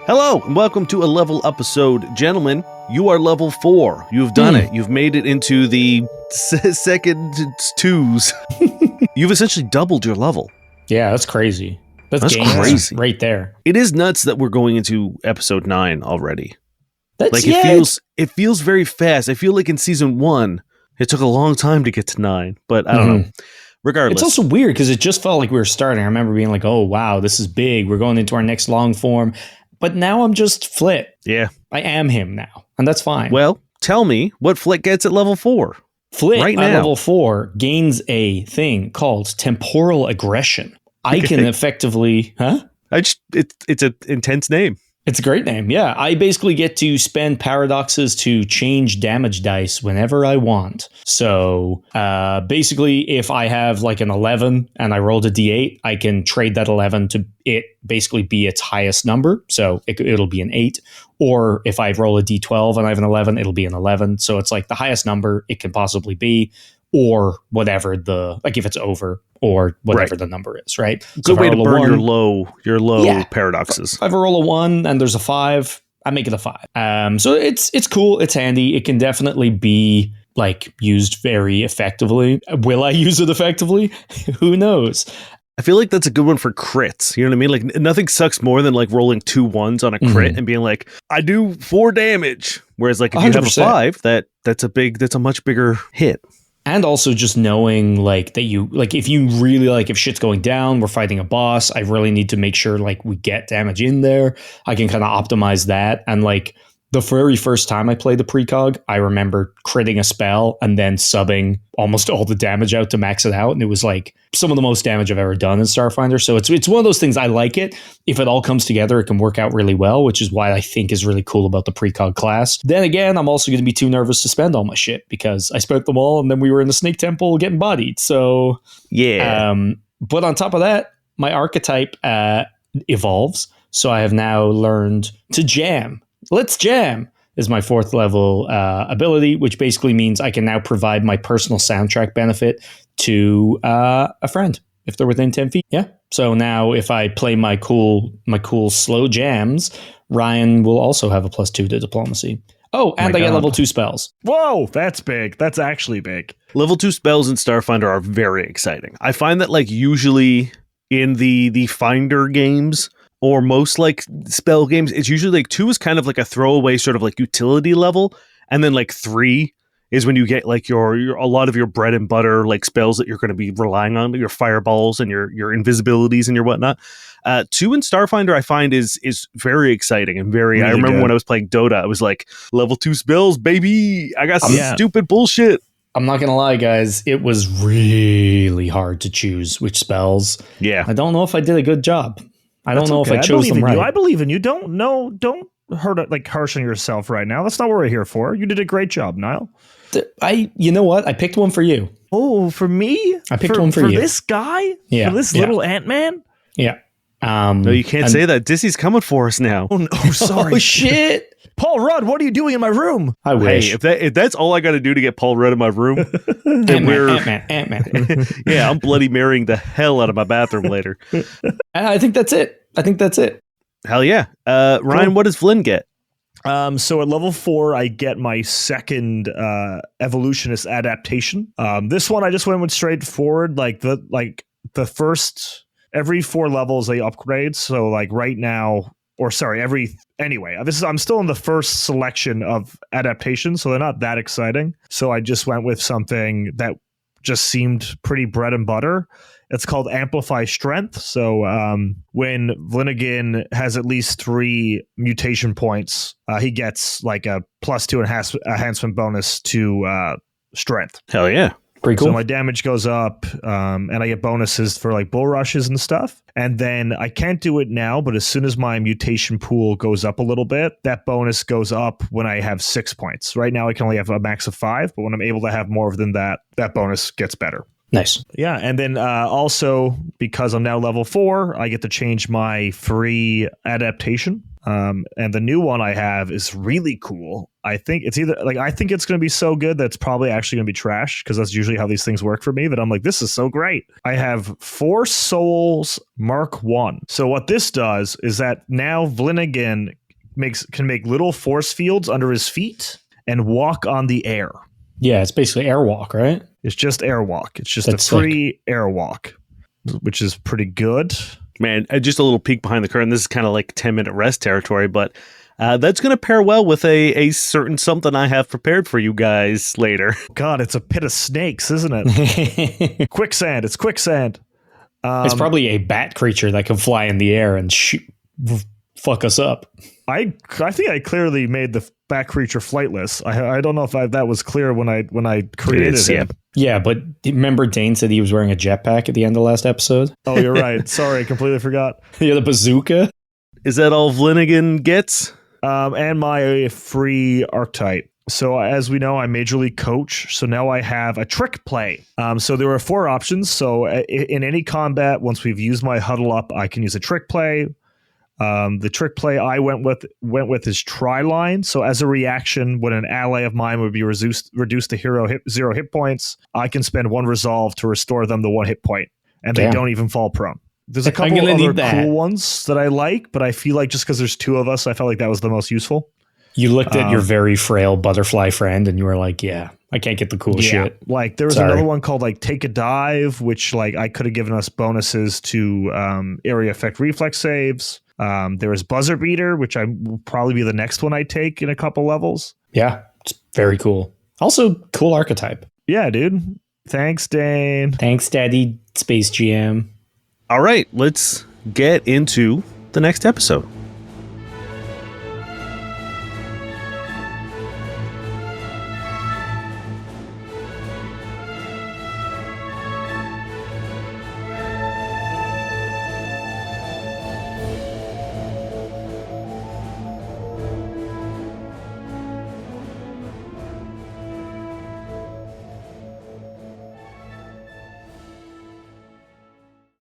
Hello, and welcome to a Level Upisode. Gentlemen, you are level 4. You've done it. You've made it into the second twos. You've essentially doubled your level. Yeah, that's crazy. That's crazy right there. It is nuts that we're going into episode 9 already. That's like it feels very fast. I feel like in season 1, it took a long time to get to 9, but I don't know. Regardless. It's also weird because it just felt like we were starting. I remember being like, oh, wow, this is big. We're going into our next long form. But now I'm just Flit. Yeah. I am him now. And that's fine. Well, tell me what Flit gets at level 4. Flit right at now. level 4 gains a thing called temporal aggression. I can effectively... Huh? It's an intense name. It's a great name, yeah. I basically get to spend paradoxes to change damage dice whenever I want. So basically, if I have like an 11 and I rolled a d8, I can trade that 11 to it basically be its highest number. So it'll be an 8. Or if I roll a d12 and I have an 11, it'll be an 11. So it's like the highest number it can possibly be, or whatever if it's over, or whatever the number is, right? Good way to burn your low paradoxes. If I roll a 1 and there's a 5, I make it a 5. So it's cool. It's handy. It can definitely be like used very effectively. Will I use it effectively? Who knows? I feel like that's a good one for crits. You know what I mean? Like nothing sucks more than like rolling 2 1s on a crit and being like, I do 4 damage. Whereas like if you 100%. have a 5, that's a much bigger hit. And also just knowing like that you like if you really like if shit's going down, we're fighting a boss, I really need to make sure like we get damage in there. I can kind of optimize that. And like the very first time I played the precog, I remember critting a spell and then subbing almost all the damage out to max it out. And it was like some of the most damage I've ever done in Starfinder. So it's one of those things. I like it. If it all comes together, it can work out really well, which is why I think is really cool about the precog class. Then again, I'm also going to be too nervous to spend all my shit because I spent them all and then we were in the Snake Temple getting bodied. So yeah. But on top of that, my archetype evolves. So I have now learned to jam. Let's Jam is my 4th level ability, which basically means I can now provide my personal soundtrack benefit to a friend if they're within 10 feet. Yeah. So now if I play my cool slow jams, Ryan will also have a +2 to diplomacy. Oh, and I get level 2 spells. Whoa, that's big. That's actually big. Level 2 spells in Starfinder are very exciting. I find that like usually in the Finder games, or most like spell games, it's usually like 2 is kind of like a throwaway sort of like utility level, and then like 3 is when you get like your a lot of your bread and butter like spells that you're going to be relying on, your fireballs and your invisibilities and your whatnot. 2 in Starfinder I find is very exciting and very. Really I remember when I was playing Dota, I was like level 2 spells, baby. I got some stupid bullshit. I'm not going to lie, guys. It was really hard to choose which spells. Yeah, I don't know if I did a good job. I don't know if I chose them right. I believe in you. Don't harsh on yourself right now. That's not what we're here for. You did a great job, Niall. You know what? I picked one for you. Oh, for me? I picked one for you. For this guy? Yeah. For this little Ant-Man? Yeah. No, you can't say that. Dissy's coming for us now. Oh, no, sorry. Oh, shit. Paul Rudd, what are you doing in my room? I wish. Hey, if that's all I got to do to get Paul Rudd in my room, then Ant-Man. Yeah, I'm Bloody Marrying the hell out of my bathroom later. I think that's it. Hell yeah. Ryan, what does Flynn get? So at level 4, I get my second evolutionist adaptation. This one I just went with straightforward. Like the first every 4 levels they upgrade. So like right now, or sorry, I'm still in the first selection of adaptations, so they're not that exciting. So I just went with something that just seemed pretty bread and butter. It's called Amplify Strength. So when Vlinigan has at least 3 mutation points, he gets like a +2 enhancement bonus to strength. Hell yeah. Pretty cool. So my damage goes up, and I get bonuses for like bull rushes and stuff. And then I can't do it now, but as soon as my mutation pool goes up a little bit, that bonus goes up when I have 6 points. Right now I can only have a max of 5, but when I'm able to have more than that, that bonus gets better. Nice. Yeah, and then also because I'm now level 4, I get to change my free adaptation. And the new one I have is really cool. I think it's I think it's going to be so good that it's probably actually going to be trash, because that's usually how these things work for me. That I'm like, this is so great. I have Force Souls Mark 1. So what this does is that now Vlinigan can make little force fields under his feet and walk on the air. Yeah, it's basically airwalk, right? It's just airwalk. It's just That's a free airwalk, which is pretty good. Man, just a little peek behind the curtain. This is kind of like 10-minute rest territory, but that's going to pair well with a certain something I have prepared for you guys later. God, it's a pit of snakes, isn't it? Quicksand. It's quicksand. It's probably a bat creature that can fly in the air and fuck us up. I think I clearly made the bat creature flightless. I don't know if that was clear when I created it. Yeah, but remember Dane said he was wearing a jetpack at the end of last episode? Oh, you're right. Sorry, I completely forgot. Yeah, the bazooka. Is that all Vlinigan gets? And my free archetype. So as we know, I Major League Coach. So now I have a trick play. So there are 4 options. So in any combat, once we've used my huddle up, I can use a trick play. The trick play I went with is Tri-Line. So as a reaction, when an ally of mine would be reduced to 0 hit points, I can spend 1 resolve to restore them to 1 hit point, and they don't even fall prone. There's a couple other cool ones that I like, but I feel like just because there's 2 of us, I felt like that was the most useful. You looked at your very frail butterfly friend and you were like, yeah, I can't get the cool shit. Like there was another one called like Take a Dive, which like I could have given us bonuses to area effect reflex saves. There was Buzzer Beater, which will probably be the next one I take in a couple levels. Yeah, it's very cool. Also, cool archetype. Yeah, dude. Thanks, Dane. Thanks, Daddy Space GM. All right, let's get into the next episode.